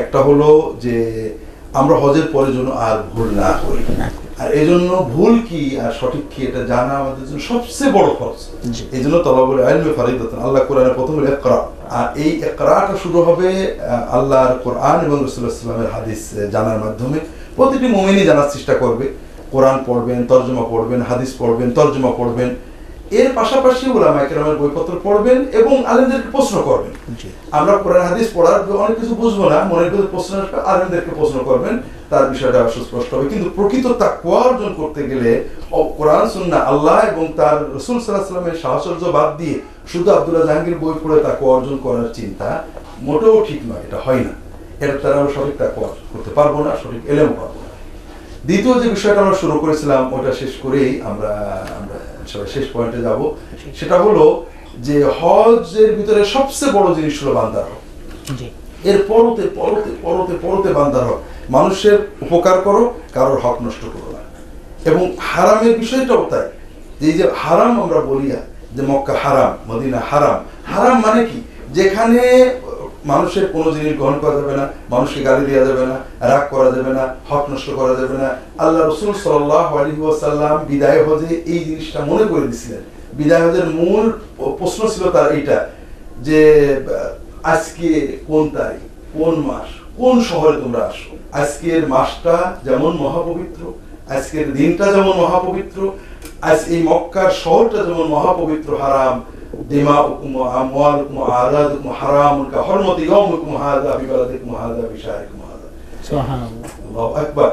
একটা হলো যে আমরা হজের পরে যেন আর ভুল না করি, আর এই জন্য ভুল কি আর সঠিক কি এটা জানা আমাদের জন্য সবচেয়ে বড় ফরজ। এই জন্য তলাবুল ইলমি ফারিদাতুন, আল্লাহ কোরআনে প্রথম বলে ইকরা, আর এই ইকরাটা শুরু হবে আল্লাহর কোরআন এবং রাসূলুল্লাহ সাল্লাল্লাহু আলাইহি ওয়াসাল্লামের হাদিস জানার মাধ্যমে। প্রতিটি মুমিনই জানার চেষ্টা করবে, কোরআন পড়বেন, তরজমা পড়বেন, হাদিস পড়বেন, তরজমা পড়বেন, এর পাশাপাশি উলামায়ে কেরামের বইপত্র পড়বেন এবং আলেমদেরকে প্রশ্ন করবেন। আমরা কোরআন হাদিস পড়ার অনেক কিছু বুঝবো না, মনের ভিতরে প্রশ্ন আসবে, আলেমদেরকে প্রশ্ন করবেন, তার বিষয়টা সুস্পষ্ট হবে। কিন্তু প্রকৃত তাকওয়া অর্জন করতে গেলে কোরআন সুন্নাহ, আল্লাহ এবং তার রাসূল সাল্লাল্লাহু আলাইহি ওয়াসাল্লামের সাহচর্য বাদ দিয়ে শুধু আব্দুল্লাহ জাহাঙ্গীর বই পড়ে তাকওয়া অর্জন করার চিন্তা মোটেও ঠিক নয়, এটা হয় না। এর দ্বারা আমরা সঠিক তাকওয়া করতে পারবো না, সঠিক ইলম পাবো না। দ্বিতীয় যে বিষয়টা আমরা শুরু করেছিলাম ওটা শেষ করেই আমরা শেষ পয়েন্টে যাব, সেটা হলো যে হজের ভিতরে সবচেয়ে বড় জিনিস হলো বান্দার হক। এর পরতে পরতে পরতে পরতে বান্দার হক, মানুষের উপকার করো, কারোর হক নষ্ট করো না। এবং হারামের বিষয়টাও তাই, যে যে হারাম আমরা বলি যে মক্কা হারাম, মদিনা হারাম, হারাম মানে কি, যেখানে মানুষের কোনো জিনিস গ্রহণ করা যাবে না, মানুষকে গালি দেওয়া যাবে না, রাগ করা যাবে না, হক নষ্ট করা যাবে না। আল্লাহ রাসূল সাল্লাল্লাহু আলাইহি ওয়াসাল্লাম বিদায় হজে এই জিনিসটা মনে করে দিয়েছিলেন। বিদায় হজের মূল প্রশ্ন ছিল তার এইটা যে আজকে কোন তারিখ, কোন মাস, কোন শহরে তোমরা আসো। আজকের মাসটা যেমন মহাপবিত্র, আজকের দিনটা যেমন মহাপবিত্র, আজ এই মক্কার শহরটা যেমন মহাপবিত্র, হারাম দিমাউকুম ওয়া আমওয়ালুকুম ওয়া আরাদুকুম হারামুন কাহুরমাতি ইয়াউমিকুম হাযা ফি বালাদিকুম হাযা ফি শাহরিকুম হাযা। সুবহানাল্লাহ, আল্লাহু আকবার।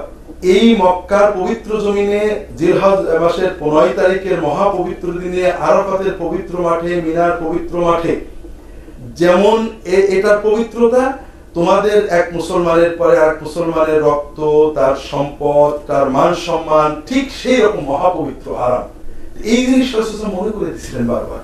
এই মক্কার পবিত্র জমিনে জিলহজ মাসের 15 তারিখের মহাপবিত্র দিনে আরাফাতের পবিত্র মাঠে, মিনার পবিত্র মাঠে যেমন এটার পবিত্রতা, তোমাদের এক মুসলমানের পরে এক মুসলমানের রক্ত, তার সম্পদ, তার মান সম্মান ঠিক সেই রকম মহাপবিত্র হারাম। এই জিনিসটা রাসূল মনে করে দিয়েছিলেন বারবার।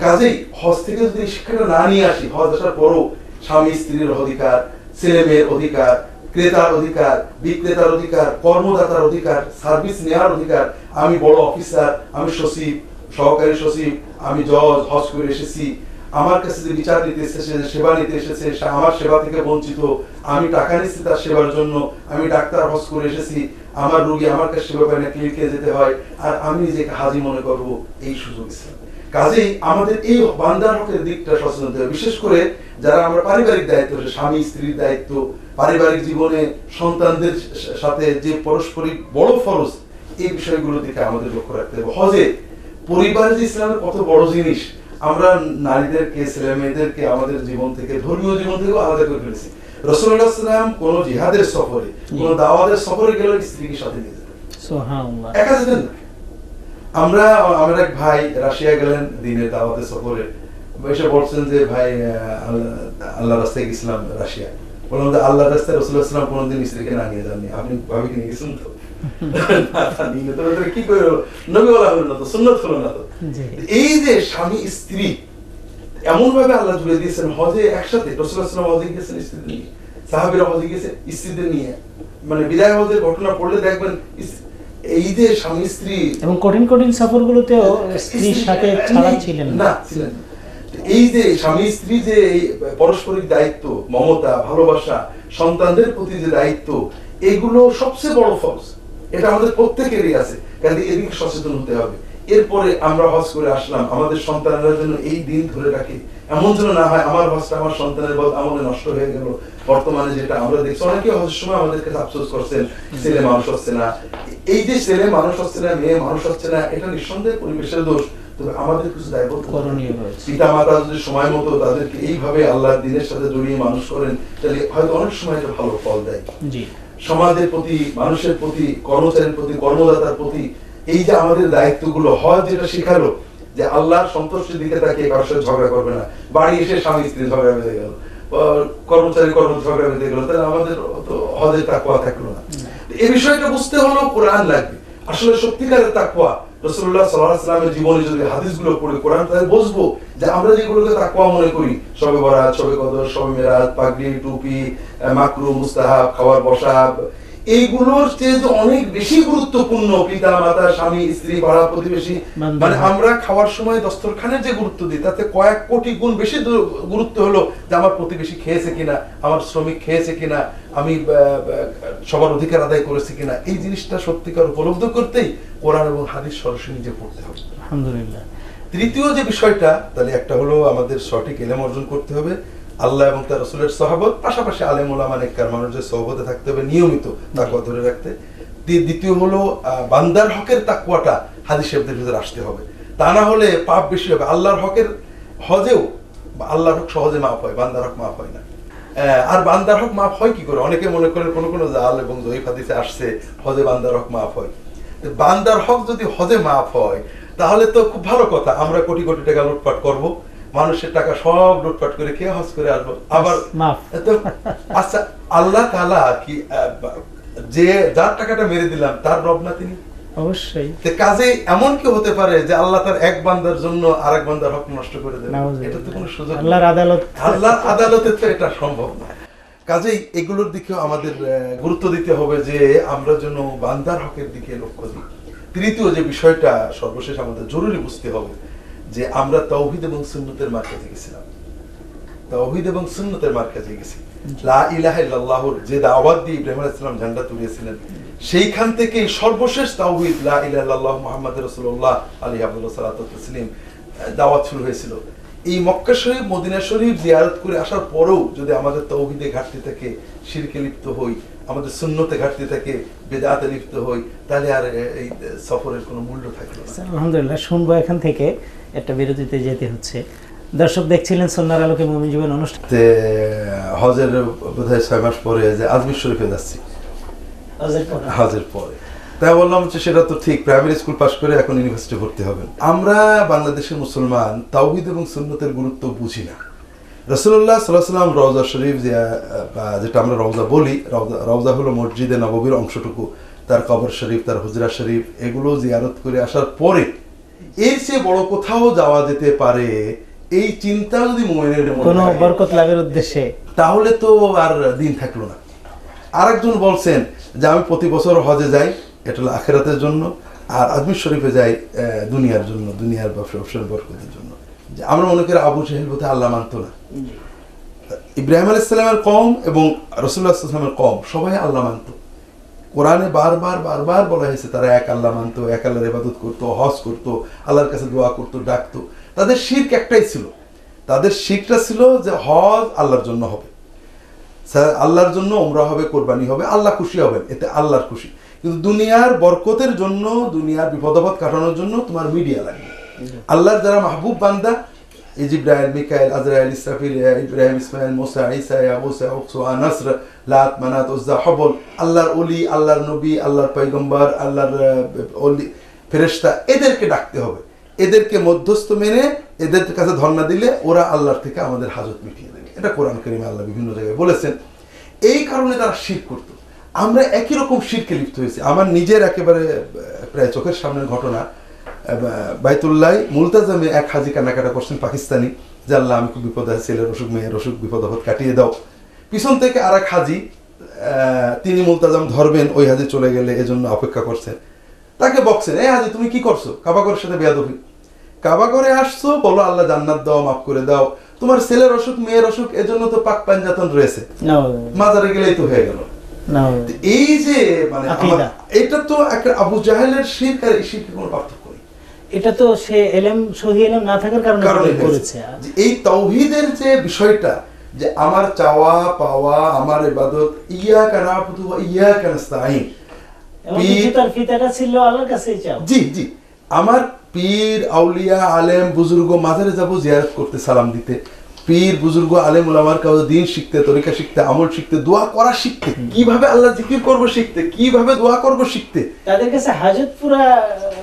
কাজেই হজ থেকে যদি শিক্ষাটা না নিয়ে আসি, হজ আসার পরও স্বামী স্ত্রীর অধিকার, ছেলে মেয়ের অধিকার, ক্রেতার অধিকার, বিক্রেতার অধিকার, কর্মদাতার অধিকার, সার্ভিস নেওয়ার অধিকার, আমি বড় অফিসার, আমি সচিব, সহকারী সচিব, আমি জজ, হজ করে এসেছি, আমার কাছে যে বিচার নিতে এসেছে, সেবা নিতে এসেছে, আমার সেবা থেকে বঞ্চিত, আমি টাকা নিচ্ছি তার সেবার জন্য, আমি ডাক্তার, হজ করে এসেছি, আমার রোগী আমার কাছে সেবা পায় না, ক্লিনিকে যেতে হয়, আর আমি নিজেকে হাজি মনে করবো, এই সুযোগ ইসলাম। কাজেই আমাদের এই বান্দার হকের দিকটা সচেতন হতে হবে। বিশেষ করে যারা আমরা পারিবারিক দায়িত্ব, স্বামী স্ত্রীর দায়িত্ব, পারিবারিক জীবনে সন্তানদের সাথে যে পারস্পরিক বড় ফরজ, এই বিষয়গুলোর দিকে আমাদের লক্ষ্য রাখতে হবে। হজে পরিবার যে ইসলামের কত বড় জিনিস, আমরা নারীদেরকে, ছেলে মেয়েদেরকে আমাদের জীবন থেকে, ধর্মীয় জীবন থেকে আলাদা করে ফেলেছি। রাসূলুল্লাহ সাল্লাল্লাহু আলাইহি ওয়াসাল্লাম কোন জিহাদের সফরে, কোন দাওয়াতের সফরে গেলে স্ত্রীকে সাথে নিয়ে যেতেন, সুবহানাল্লাহ, একা যেতেন না। আমরা আমার এক ভাই রাশিয়া গেলেন দিনের দাওয়াতের সফরে, এসে বলছেন যে ভাই আল্লাহর রাস্তায় গেছিলাম রাশিয়া। বললাম যে আল্লাহর রাস্তায় রাসূলুল্লাহ সাল্লাল্লাহু আলাইহি ওয়াসাল্লাম কোনদিন স্ত্রীকে না নিয়ে যাননি, আপনি ভাবিকে নিয়ে গেছেন তো? কি করে নবী বলা হলো না তো, সুন্নাত হলো না তো? এই যে স্বামী স্ত্রী এমন ভাবে আল্লাহ জুড়ে দিয়েছেন হজে একসাথে। রাসূলুল্লাহ সাল্লাল্লাহু আলাইহি ওয়াসাল্লাম হজে গেছেন স্ত্রীদের নিয়ে, সাহাবীরা হজে গেছে স্ত্রীদের নিয়ে, মানে বিদায় হজের ঘটনা পড়লে দেখবেন এই যে স্বামী স্ত্রী এবং কঠিন কঠিন সফরগুলোতেও স্ত্রীর সাথে ছাড়া ছিলেন না। এই যে স্বামী স্ত্রী যে পারস্পরিক দায়িত্ব, মমতা, ভালোবাসা, সন্তানদের প্রতি যে দায়িত্ব, এগুলো সবচেয়ে বড় ফরজ। এটা আমাদের প্রত্যেকেরই আছে, কাজে এদিকে সচেতন হতে হবে। এরপরে আমরা হজ করে আসলাম, আমাদের সন্তানরা যেন এই দিন ধরে রাখে, এমন যেন না হয় আমার হজটা আমার সন্তানের বদ আমলে নষ্ট হয়ে গেল। বর্তমানে যেটা আমরা দেখছি, অনেকে হজের সময় আমাদের কাছে আফসোস করছেন, ছেলে মানুষ হচ্ছে না। এই যে ছেলে মানুষ হচ্ছে না, মেয়ে মানুষ হচ্ছে না, এটা নিঃসন্দেহে পরিবেশের দোষ। তবে আমাদের কিছু দায়বদ্ধ করণীয় রয়েছে। পিতা মাতা যদি সময় মতো তাদেরকে এইভাবে আল্লাহর দ্বীনের সাথে জড়িয়ে মানুষ করেন, তাহলে হয়তো অনেক সময় এটা ভালো ফল দেয়। সমাজের প্রতি, মানুষের প্রতি, কর্মচারীর প্রতি, কর্মদাতার প্রতি এই যে আমাদের দায়িত্বগুলো, হজ যেটা শেখালো যে আল্লাহর সন্তুষ্টির দিকে তাকিয়ে কারোর সাথে ঝগড়া করবে না। বাড়ি এসে স্বামী স্ত্রী ঝগড়া বেঁধে গেল, কর্মচারী ঝগড়া বেঁধে গেল, তাহলে আমাদের তো হজের তাকওয়া থাকলো না। এই বিষয়টা বুঝতে হলেও কোরআন লাগবে। আসলে সত্যিকারের তাকওয়া রাসূলুল্লাহ সাল্লাল্লাহু আলাইহি ওয়াসাল্লামের জীবনে যদি হাদিসগুলো পড়ে কোরআন তাহলে বুঝবো যে আমরা যেগুলোকে তাকওয়া মনে করি, শবে বরাত, শবে কদর, শবে মেরাজ, পাগড়ি, টুপি, মাকরুহ, মুস্তাহাব, খাওয়ার বসা, এইগুলোর চেয়ে যে অনেক বেশি গুরুত্বপূর্ণ পিতা মাতা স্বামী স্ত্রী পাড়া প্রতিবেশী, মানে আমরা খাওয়ার সময় দস্তরখানের যে গুরুত্ব দিই তাতে কয়েক কোটি গুণ বেশি গুরুত্ব হলো যে আমার প্রতিবেশী খেয়েছে কিনা, আমার শ্রমিক খেয়েছে কিনা, আমি সবার অধিকার আদায় করেছি কিনা। এই জিনিসটা সত্যিকার উপলব্ধ করতেই কোরআন এবং হাদিস সরাসরি নিজে পড়তে হবে। আলহামদুলিল্লাহ। তৃতীয় যে বিষয়টা, তাহলে একটা হলো আমাদের সঠিক ইলম অর্জন করতে হবে, আল্লাহ এবং তার রাসূলের সাহাবত, পাশাপাশি আলেম ওলামা নেককার মানুষের সহবতে থাকতে হবে নিয়মিত তাকওয়া ধরে রাখতে। দ্বিতীয় হলো বান্দার হকের তাকওয়াটা হাদিস শরীফের ভিতরে আসতে হবে, তা না হলে পাপ বেশি হবে। আল্লাহর হকের হজেও আল্লাহর হক সহজে মাফ হয়, বান্দার হক মাফ হয় না। আর বান্দার হক মাফ হয় কি করে? অনেকে মনে করেন কোন কোন জাল এবং জয়ীফ হাদিসে আসছে হজে বান্দার হক মাফ হয়। বান্দার হক যদি হজে মাফ হয় তাহলে তো খুব ভালো কথা, আমরা কোটি কোটি টাকা লুটপাট করব, মানুষের টাকা সব লুটপাট করে খেয়ে হজ করে আসবো, আবার আচ্ছা আল্লাহ তাআলা কি যে যার টাকাটা মেরে দিলাম তার রব না তিনি? অবশ্যই। কাজে এমন কি হতে পারে যে আল্লাহ তার এক বান্দার জন্য আরেক বান্দার হক নষ্ট করে দেবে? এটা তো কোনো সুযোগ, আল্লাহর আদালত, আল্লাহর আদালতে তো এটা সম্ভব না। কাজেই এগুলোর দিকেও আমাদের গুরুত্ব দিতে হবে যে আমরা যেন বান্দার হকের দিকে লক্ষ্য দিই। তৃতীয় যে বিষয়টা সর্বশেষ আমাদের জরুরি বুঝতে হবে যে আমরা তাওহীদ এবং সুন্নতের মার্কাজে গেছিলাম, তাওহীদ এবং সুন্নতের মার্কাজে গেছি। লা ইলাহা ইল্লাল্লাহর যে দাওয়াত দিয়ে ইব্রাহিম আলাইহিস সালাম ঝান্ডা তুলিয়েছিলেন, সেইখান থেকে সর্বশেষ তাওহীদ লা ইলাহা ইল্লাল্লাহ মুহাম্মাদুর রাসূলুল্লাহ আলাইহি আফদালুস সালাতু ওয়াত তাসলিম দাওয়াত শুরু হয়েছিল। এই মক্কা শরীফ মদিনা শরীফ জিয়ারত করে আসার পরেও যদি আমাদের তাওহীদে ঘাটতি থাকে, শিরকে লিপ্ত হই, আমাদের সুন্নতে ঘাটতি থাকে, বেদাতে লিপ্ত হই, তাহলে আর এই সফরের কোনো মূল্য থাকবে না। আলহামদুলিল্লাহ। শুনবো এখান থেকে একটা বিরতিতে যেতে হচ্ছে। দর্শক দেখছিলেন সুন্নাহর আলোকে মুমিন জীবন অনুষ্ঠান। হজের বোধহয় 6 মাস পরে যে আজমির শরীফে যাচ্ছি, হজের পরে, তাই বললাম যে সেটা তো ঠিক, প্রাইমারি স্কুল পাস করে এখন ইউনিভার্সিটি ভর্তি হবেন। আমরা বাংলাদেশের মুসলমান তাওহীদ এবং সুন্নতের গুরুত্ব বুঝি না। রাসূলুল্লাহ সাল্লাল্লাহু আলাইহি ওয়াসাল্লাম রওজা শরীফ যেটা আমরা রওজা বলি, রওজা হলো মসজিদে নববীর অংশটুকু, তার কবর শরীফ, তার হুজরা শরীফ, এগুলো জিয়ারত করে আসার পরে এর চেয়ে বড় কোথাও যাওয়া যেতে পারে এই চিন্তা যদি মুমিনের কোনো বরকত লাভের উদ্দেশ্যে, তাহলে তো আর দিন থাকলো না। আরেকজন বলছেন যে আমি প্রতি বছর হজে যাই, এটা হলো আখিরাতের জন্য, আর আজমির শরীফে যাই দুনিয়ার জন্য, দুনিয়ার ব্যবসার বরকতের জন্য। যে আমরা মনে করি আবু জাহেল বোধহয় আল্লাহ মানত না, ইব্রাহিম আলাইহিস সালামের কওম এবং রাসূলুল্লাহ সাল্লাল্লাহু আলাইহি ওয়াসাল্লামের কওম সবাই আল্লাহ মানত। কোরআনে বারবার বলা হয়েছে তারা এক আল্লাহ মানত, এক আল্লাহর ইবাদত করতো, হজ করতো, আল্লাহর কাছে দোয়া করতো, ডাকতো। তাদের শিরক একটাই ছিল, তাদের শিরকটা ছিল যে হজ আল্লাহর জন্য হবে, আল্লাহর জন্য উমরা হবে, কোরবানি হবে, আল্লাহ খুশি হবেন, এতে আল্লাহর খুশি। কিন্তু দুনিয়ার বরকতের জন্য, দুনিয়ার বিপদ-আপদ কাটানোর জন্য তোমার মিডিয়া লাগবে। আল্লাহর যারা মাহবুব বান্দা, ইজিব্রাইল, মিকাইল, আজরাইল, ইসরাফিল, ইব্রাহিম, ইসমাইল, মুসা, ঈসা, ইয়াবুসা, উকসা, নাসর, লাত, মানাত, উজ্জা, হবল, আল্লাহর ওলি, আল্লাহর নবী, আল্লাহর পয়গম্বর, আল্লাহর ওলি ফেরেশতা, এদেরকে ডাকতে হবে। এদেরকে মধ্যস্থ মেনে এদের কাছে ধর্ণা দিলে ওরা আল্লাহর থেকে আমাদের হাজত মিটিয়ে দেবে। এটা কোরআন কারীমে আল্লাহ বিভিন্ন জায়গায় বলেছেন। এই কারণে তারা শিরক করতো। আমরা একই রকম শিরকে লিপ্ত হয়েছি। আমার নিজের একেবারে প্রায় চোখের সামনের ঘটনা, বাইতুল্লাহ মুলতাজামে এক হাজি কান্নাকাটা করছেন পাকিস্তানি, যে আল্লাহ আমি খুব বিপদে আছি, ছেলের অসুখ, মেয়ের অসুখ, বিপদ আপদ কাটিয়ে দাও। পিছন থেকে আর এক হাজি, তিনি মুলতাজাম ধরবেন, ওই হাজি চলে গেলে এজন্য অপেক্ষা করছেন, তাকে বকছেন, এই হাজি তুমি কি করছো? কাবাগরের সাথে বেয়াদবি, কাবাগরে আসছো, বলো আল্লাহ জান্নাত দাও, মাফ করে দাও, তোমার ছেলের অসুখ, মেয়ের অসুখ, এজন্য তো পাক পাঞ্জাতন রয়েছে, মাজারে গেলেই তো হয়ে গেল। এই যে মানে এটা তো একটা আবু জাহেলের শিরক আর এই শিরকের কোনো পার্থক্য নেই। এটা তো সে ইলম, সহি ইলম না থাকার কারণে করেছে। এই তাওহীদের যে বিষয়টা, যে আমার চাওয়া পাওয়া, আমার ইবাদত, ইয়াকা না'বুদু ওয়া ইয়াকা নাস্তাঈন, তার ফিতাটা ছিল আল্লাহর কাছেই চাও। জি জি, আমার পীর, আউলিয়া, আলেম, বুজুর্গ মাজারে যাব জিয়ারত করতে, সালাম দিতে, পীর, বুজুর্গ, আলেম ওলামার কাছে দিন শিখতে, তরিকা শিখতে, আমল শিখতে, দোয়া করা শিখতে, কিভাবে আল্লাহ জিকির করব শিখতে, কিভাবে দোয়া করব শিখতে, তাদের কাছে হাজত পুরা,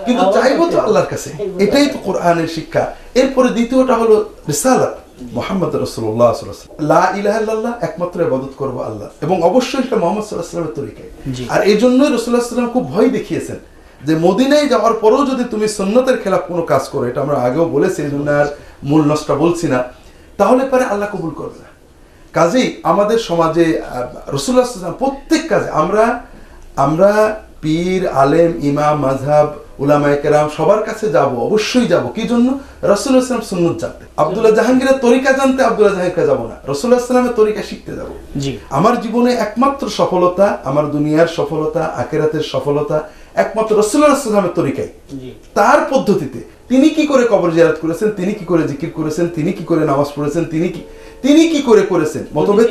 কিন্তু চাইবো তো আল্লাহর কাছে। এটাই তো কোরআনের শিক্ষা। এরপরে দ্বিতীয়টা হলো রিসালাত, মুহাম্মদ রাসূলুল্লাহ সাল্লাল্লাহু আলাইহি ওয়াসাল্লাম, লা ইলাহা ইল্লাল্লাহ, একমাত্র ইবাদত করব আল্লাহ, এবং অবশ্যই এটা মুহাম্মদ সাল্লাল্লাহু আলাইহি ওয়াসাল্লামের তরিকায়। আর এই জন্যই রাসূলুল্লাহ সাল্লাল্লাহু আলাইহি ওয়াসাল্লাম খুব ভয় দেখিয়েছেন যে মদিনায় যাওয়ার পরেও যদি তুমি সুন্নতের খেলাফ কোনো কাজ করো, এটা আমরা আগেও বলেছি, এই জন্য আর মূল নষ্ট বলছি না, তাহলে পরে আল্লাহ কবুল করবে না। কাজেই আমাদের সমাজে রাসূলুল্লাহ সাল্লাল্লাহু আলাইহি ওয়াসাল্লাম প্রত্যেক কাজে, আমরা আমরা পীর, আলেম, ইমাম, মাযহাব, উলামায়ে কেরাম সবার কাছে যাব, অবশ্যই যাব। কি জন্য? রাসূলুল্লাহ সাল্লাল্লাহু আলাইহি ওয়াসাল্লাম সুন্নাত জানতে। আব্দুল্লাহ জাহাঙ্গীরের তরিকা জানতে আব্দুল্লাহ জাহাঙ্গীরকে যাব না, রাসূলুল্লাহ সাল্লাল্লাহু আলাইহি ওয়াসাল্লামের তরিকা শিখতে যাব। জি। আমার জীবনে একমাত্র সফলতা, আমার দুনিয়ার সফলতা, আখিরাতের সফলতা একমাত্র রাসূলুল্লাহ সাল্লাল্লাহু আলাইহি ওয়াসাল্লামের তরিকায়, তার পদ্ধতিতে। তিনি কি করে কবর জিয়ারত করেছেন, তিনি কি করে জিকির করেছেন, তিনি কি করে নামাজ পড়েছেন, তিনি কি করে করেছেন, মতভেদ,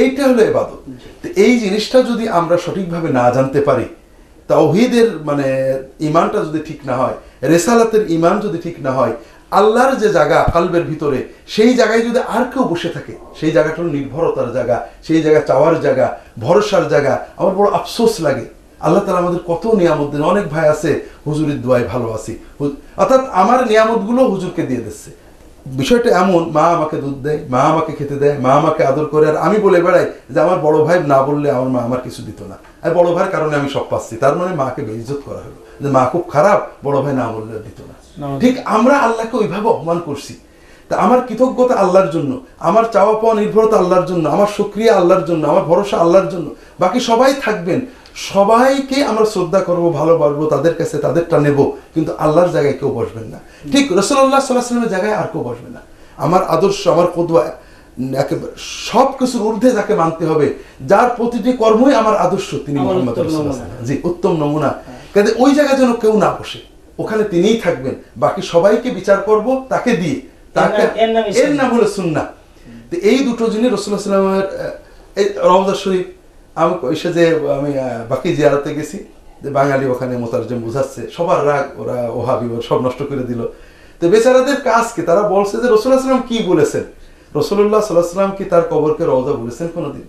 এইটা হলো ইবাদত। তো এই জিনিসটা যদি আমরা সঠিকভাবে না জানতে পারি, তাওহীদের মানে ঈমানটা যদি ঠিক না হয়, রিসালাতের ঈমান যদি ঠিক না হয়, আল্লাহর যে জায়গা কলবের ভিতরে, সেই জায়গায় যদি আর কেউ বসে থাকে, সেই জায়গাটা হলো নির্ভরতার জায়গা, সেই জায়গা চাওয়ার জায়গা, ভরসার জায়গা। আমার বড় আফসোস লাগে, আল্লাহ তাআলা আমাদের কত নিয়ামত দেন। অনেক ভাই আছে হুজুরের দোয়ায় ভালো আছি, অর্থাৎ আমার নিয়ামতগুলো হুজুরকে দিয়ে দিচ্ছে। বিষয়টা এমন, মা আমাকে দুধ দেয়, মা আমাকে খেতে দেয়, মা আমাকে আদর করে, আর আমি বলে বেড়াই যে আমার বড় ভাই না বললে আমার মা আমার কিছু দিত না, আর বড় ভাইয়ের কারণে আমি সব পাচ্ছি। তার মানে মাকে বেইজ্জত করা হলো, যে মা খুব খারাপ, বড় ভাই না বললে দিত না। ঠিক আমরা আল্লাহকে ওইভাবে অপমান করছি। তা আমার কৃতজ্ঞতা আল্লাহর জন্য, আমার চাওয়া পাওয়া নির্ভরতা আল্লাহর জন্য, আমার শুকরিয়া আল্লাহর জন্য, আমার ভরসা আল্লাহর জন্য। বাকি সবাই থাকবেন, সবাইকে আমরা শ্রদ্ধা করবো, ভালোবাসবো, তাদের কাছে তাদেরটা নেব, কিন্তু আল্লাহর জায়গায় কেউ বসবেন না। ঠিক রাসূলুল্লাহ সাল্লাল্লাহু আলাইহি ওয়াসাল্লামের জায়গায় আর কেউ বসবে না। আমার আদর্শ, আমার কদওয়া, একেবারে সব কিছুর ঊর্ধ্বে যাকে মানতে হবে, যার প্রতিটি কর্মই আমার আদর্শ, তিনি মুহাম্মদ রাসূলুল্লাহ। জি, উত্তম নমুনা। কিন্তু ওই জায়গায় যেন কেউ না বসে, ওখানে তিনিই থাকবেন, বাকি সবাইকে বিচার করব তাকে দিয়ে, তাকে, এর নাম হলো সুন্নাহ। তো এই দুটো জিনিস রাসূলুল্লাহ সাল্লাল্লাহু আলাইহি ওয়াসাল্লামের এই রওজা শরীফ, আমি এসে যে আমি বাকি জিয়ারতে গেছি, যে বাঙালি ওখানে মোতারজম বুঝাচ্ছে, সবার রাগ, ওরা ওহাবি সব নষ্ট করে দিল। তো বেচারাদের কাজ কি? তারা বলছে যে রাসূলুল্লাহ সাল্লাল্লাহু আলাইহি ওয়াসাল্লাম কি বলেছেন? রাসূলুল্লাহ সাল্লাল্লাহু আলাইহি ওয়াসাল্লাম কি তার কবরকে রওজা বলেছেন কোনোদিন?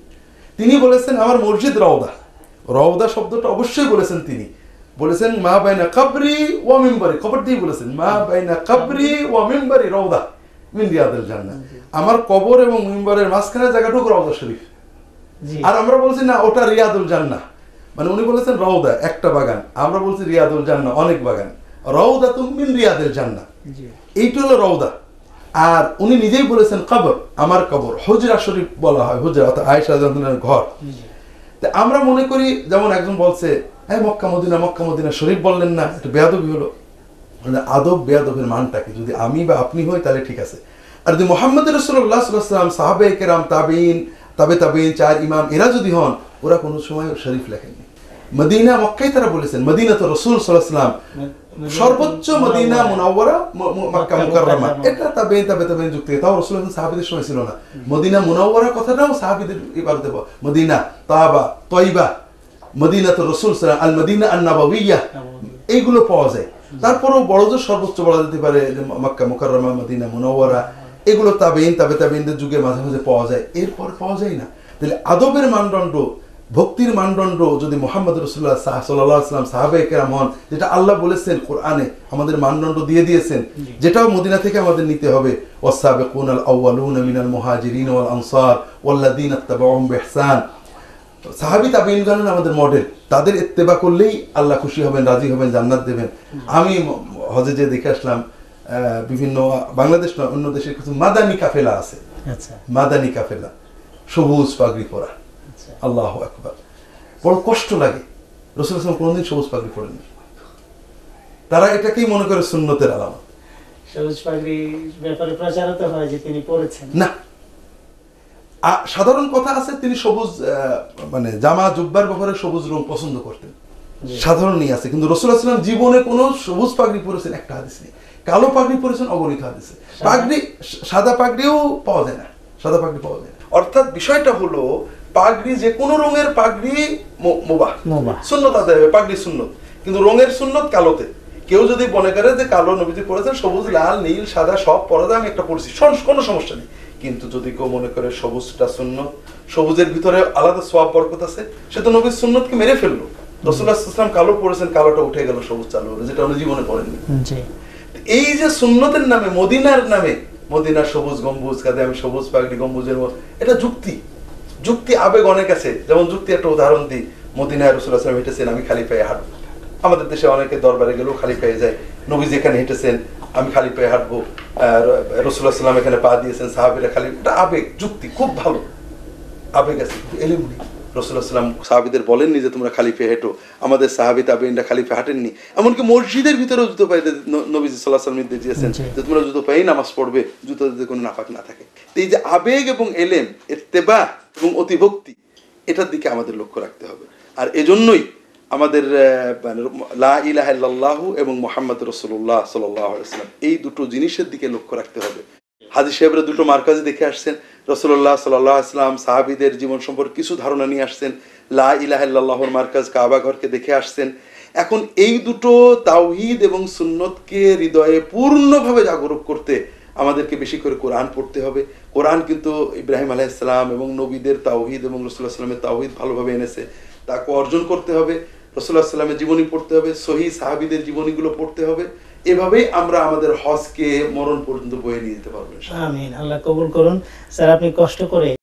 তিনি বলেছেন আমার মসজিদ রওজা। রওজা শব্দটা অবশ্যই বলেছেন, তিনি বলেছেন মা বাইনা কবরি ওয়া মিম্বারি, কবর দিয়ে বলেছেন মা বাইনা কবরি ওয়া মিম্বারি রওজা মিন রিয়াদিল জান্নাহ। আমার কবর এবং মিম্বারের মাঝখানে জায়গাটুকু রওজা শরীফ। আর আমরা বলছি না ওটা রিয়াদুল জান্নাহ, মানে উনি বলেছেন রওদা একটা বাগান, আমরা বলছি রিয়াদুল জান্নাহ অনেক বাগান। রওদাতুম মিন রিয়াদিল জান্নাহ, এইটা হলো রওদা। আর উনি নিজেই বলেছেন কবর, আমার কবর। হুজরা শরীফ বলা হয়, হুজরা অর্থাৎ আয়েশা রাদিয়াল্লাহু আনহার ঘর। তো আমরা মনে করি, যেমন একজন বলছে হ্যাঁ মক্কা মদিনা শরীফ বললেন না, এটা বেয়াদবি হলো। মানে আদব বেয়াদবের মানটা কি? যদি আমি বা আপনি হই তাহলে ঠিক আছে, আর যদি মুহাম্মদ রাসূলুল্লাহ সাল্লাল্লাহু আলাইহি ওয়াসাল্লাম, সাহাবায়ে কেরাম, তাবেঈন, তাবেঈন, চার ইমাম, এরা যদি হন, ওরা কোনো সময় শরীফ লেখেননি। মদিনা, মক্কাই তারা বলেছেন মদিনা তো রাসূল সাল্লাল্লাহু আলাইহি ওয়াসাল্লাম, সর্বোচ্চ মদিনা মুনাওয়ারা, মক্কা মুকাররমা, এটা তাবেঈন যুক্তি। তাও রাসূলুল্লাহ সাহাবীদের সময় ছিল না। মদিনা মুনাওয়ারা কথাটাও সাহাবীদের ইবারতে, মদিনা, তাবা, তয়বা, মদিনা তো রাসূল সাল্লাল্লাহু আলাইহি ওয়াসাল্লাম, আল মদিনা আন নাবাবিয়্যাহ, এইগুলো পাওয়া যায়। তারপরেও বড় যে সর্বোচ্চ বলা যেতে পারে যে মক্কা মুকাররমা, মদিনা মুনাওয়ারা, এগুলো তাবেঈনদের যুগে মাঝে মাঝে পাওয়া যায়, এরপর পাওয়া যায় না। তাহলে আদবের মানদণ্ড, ভক্তির মানদণ্ড যদি মুহাম্মদ রাসূলুল্লাহ সাল্লাল্লাহু আলাইহি ওয়াসাল্লাম, সাহাবায়ে কেরাম হন, যেটা আল্লাহ বলেছেন কোরআনে, আমাদের মানদণ্ড দিয়ে দিয়েছেন, যেটাও মদিনা থেকে আমাদের নিতে হবে। ওয়াসাবিকুনাল আউয়ালুনা মিনাল মুহাজিরিন ওয়াল আনসার ওয়াল্লাযীনা ইত্তাবাউহুম বিইহসান। সাহাবী তাবেঈনগণ আমাদের মডেল, তাদের ইত্তেবা করলেই আল্লাহ খুশি হবেন, রাজি হবেন, জান্নাত দেবেন। আমি হজে যে দেখে আসলাম, বিভিন্ন বাংলাদেশ নয় অন্য দেশের কিছু মাদানী কাফেলা আছে, মাদানী কাফেলা, সবুজ পাগড়ি পরা, আল্লাহু আকবার, বড় কষ্ট লাগে। রাসূলুল্লাহ সাল্লাল্লাহু আলাইহি ওয়াসাল্লাম কোনোদিন সবুজ পাগড়ি পরেননি। তারা এটাকেই মনে করে সুন্নতের আলামত। সবুজ পাগড়ির ব্যাপারে প্রচারিত হয় যে তিনি পরেছেন না। সাধারণ কথা আছে, তিনি সবুজ মানে জামা জুব্বার ব্যাপারে সবুজ রং পছন্দ করতেন, সাধারণই আছে। কিন্তু রাসূলুল্লাহ সাল্লাল্লাহু আলাইহি ওয়াসাল্লাম জীবনে কোনো সবুজ পাগড়ি পরেছেন একটা হাদিস নেই। কালো পাগড়ি পরেছেন অগণিত হাদিসে। পাগড়ি, সাদা পাগড়িও পাওয়া যায় না, সাদা পাগড়ি পাওয়া যায় না। অর্থাৎ বিষয়টা হলো পাগড়ি, যে কোনো রঙের পাগড়ি মুবাহ, সুন্নত আদায় হবে, পাগড়ি সুন্নত, কিন্তু রঙের সুন্নত কালোতে। কেউ যদি মনে করে যে কালো নবীজি পরেছেন, সবুজ, লাল, নীল, সাদা সব পরা যায়, আমি একটা পড়ছি, কোনো সমস্যা নেই। কিন্তু যদি কেউ মনে করে সবুজটা সুন্নত, সবুজের ভিতরে আলাদা সওয়াব বরকত আছে, সে তো নবীর সুন্নতকে মেরে ফেললো। রাসূলুল্লাহ সাল্লাল্লাহু আলাইহি ওয়াসাল্লাম কালো পরেছেন, কালোটা উঠে গেল, সবুজ চালু হলো, যেটা উনি জীবনে পড়েননি। এই যে সুন্নতের নামে, মদিনার নামে, মদিনার সবুজ গম্বুজ, কাঁধে আমি সবুজ পাগড়ি গম্বুজের মতো, এটা যুক্তি আবেগ অনেক আছে। যেমন যুক্তি একটা উদাহরণ দিই, মদিনায় রাসূলুল্লাহ সাল্লাল্লাহু আলাইহি ওয়াসাল্লাম হেঁটেছেন, আমি খালি পায়ে হাঁটবো। আমাদের দেশে অনেকে দরবারে গেলেও খালি পায়ে যায়, নবী যেখানে হেঁটেছেন আমি খালি পায়ে হাঁটবো, রাসূলুল্লাহ সাল্লাল্লাহু আলাইহি ওয়াসাল্লাম এখানে পা দিয়েছেন, সাহাবীরা খালি, এটা আবেগ, যুক্তি খুব ভালো, আবেগ আছে, এলিম নেই। রাসূলুল্লাহ সাল্লাম সাহাবীদের বলেননি যে তোমরা খালি পায়ে হেঁটো, আমাদের সাহাবী তাবেঈনরা খালি পায়ে হাঁটেননি, এমনকি মসজিদের ভিতরেও জুতো পায়ে নবীজি সাল্লাল্লাহু আলাইহি ওয়াসাল্লাম নির্দেশ দিয়েছেন যে তোমরা জুতো পায়েই নামাজ পড়বে, জুতোতে কোনো নাপাক না থাকে। তো এই যে আবেগ এবং এলেম, ইত্তেবা এবং অতিভক্তি, এটার দিকে আমাদের লক্ষ্য রাখতে হবে। আর এজন্যই আমাদের লা ইলাহা ইল্লাল্লাহু এবং মুহাম্মাদুর রাসূলুল্লাহ সাল্লাল্লাহু আলাইহি ওয়াসাল্লাম এই দুটো জিনিসের দিকে লক্ষ্য রাখতে হবে। হাজী সাহেবরা দুটো মার্কাজে দেখে আসছেন, রাসূলুল্লাহ সাল্লাল্লাহু আলাইহি ওয়াসাল্লাম সাহাবীদের জীবন সম্পর্কে কিছু ধারণা নিয়ে আসছেন, লা ইলাহা ইল্লাল্লাহর মার্কাজ কাবা ঘরকে দেখে আসছেন। এখন এই দুটো তাওহীদ এবং সুন্নতকে হৃদয়ে পূর্ণভাবে জাগরুক করতে আমাদেরকে বেশি করে কোরআন পড়তে হবে। কোরআন কিন্তু ইব্রাহিম আলাইহিস সালাম এবং নবীদের তাওহীদ এবং রাসূলুল্লাহ সাল্লাল্লাহু আলাইহি ওয়াসাল্লামের তাওহীদ ভালোভাবে এনেছে, তাকে অর্জন করতে হবে। রাসূলুল্লাহ সাল্লাল্লাহু আলাইহি ওয়াসাল্লামের জীবনী পড়তে হবে, সহিহ সাহাবীদের জীবনীগুলো পড়তে হবে। এভাবেই আমরা আমাদের হজকে মরণ পর্যন্ত বয়ে নিয়ে যেতে পারবো। আমিন, আল্লাহ কবুল করুন। স্যার আপনি কষ্ট করে